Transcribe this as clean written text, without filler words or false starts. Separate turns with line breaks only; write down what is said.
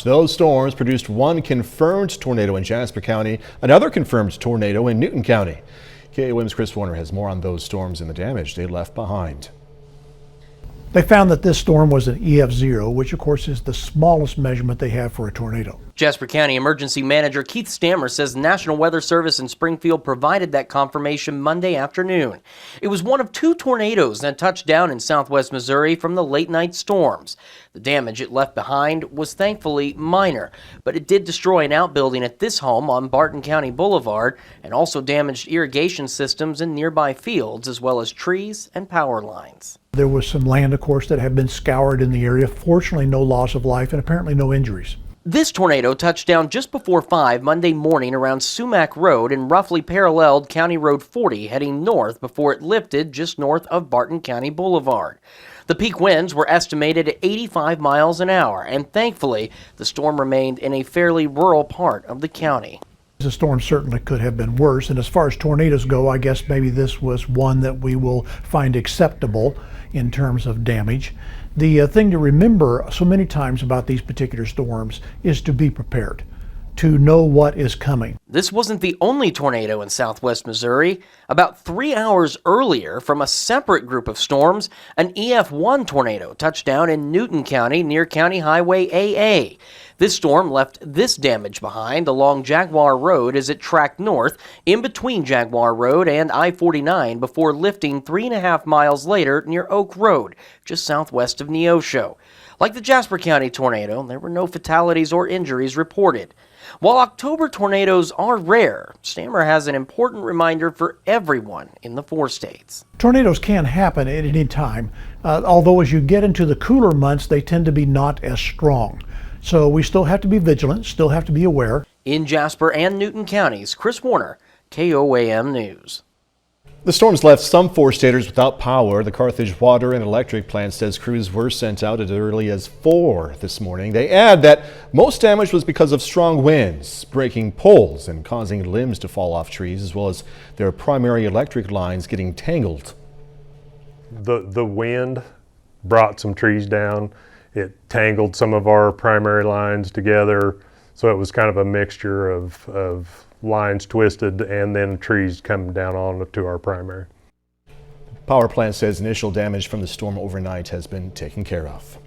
Those storms produced one confirmed tornado in Jasper County, another confirmed tornado in Newton County. KOM's Chris Warner has more on those storms and the damage they left behind.
They found that this storm was an EF0, which of course is the smallest measurement they have for a tornado.
Jasper County Emergency Manager Keith Stammer says the National Weather Service in Springfield provided that confirmation Monday afternoon. It was one of two tornadoes that touched down in southwest Missouri from the late night storms. The damage it left behind was thankfully minor, but it did destroy an outbuilding at this home on Barton County Boulevard and also damaged irrigation systems in nearby fields as well as trees and power lines.
There was some land, of course, that had been scoured in the area. Fortunately, no loss of life and apparently no injuries.
This tornado touched down just before 5 Monday morning around Sumac Road and roughly paralleled County Road 40 heading north before it lifted just north of Barton County Boulevard. The peak winds were estimated at 85 miles an hour, and thankfully, the storm remained in a fairly rural part of the county.
The storm certainly could have been worse, and as far as tornadoes go, I guess maybe this was one that we will find acceptable in terms of damage. The thing to remember so many times about these particular storms is to be prepared, to know what is coming.
This wasn't the only tornado in southwest Missouri. About 3 hours earlier, from a separate group of storms, an EF1 tornado touched down in Newton County near County Highway AA. This storm left this damage behind along Jaguar Road as it tracked north in between Jaguar Road and I-49 before lifting 3.5 miles later near Oak Road, just southwest of Neosho. Like the Jasper County tornado, there were no fatalities or injuries reported. While October tornadoes are rare, Stammer has an important reminder for everyone in the 4 states.
Tornadoes can happen at any time, although as you get into the cooler months, they tend to be not as strong. So we still have to be vigilant, still have to be aware.
In Jasper and Newton counties, Chris Warner, KOAM News.
The storms left some 4-staters without power. The Carthage Water and Electric plant says crews were sent out as early as 4 this morning. They add that most damage was because of strong winds, breaking poles and causing limbs to fall off trees, as well as their primary electric lines getting tangled.
The wind brought some trees down. It tangled some of our primary lines together, so it was kind of a mixture of lines twisted and then trees coming down onto our primary.
Power plant says initial damage from the storm overnight has been taken care of.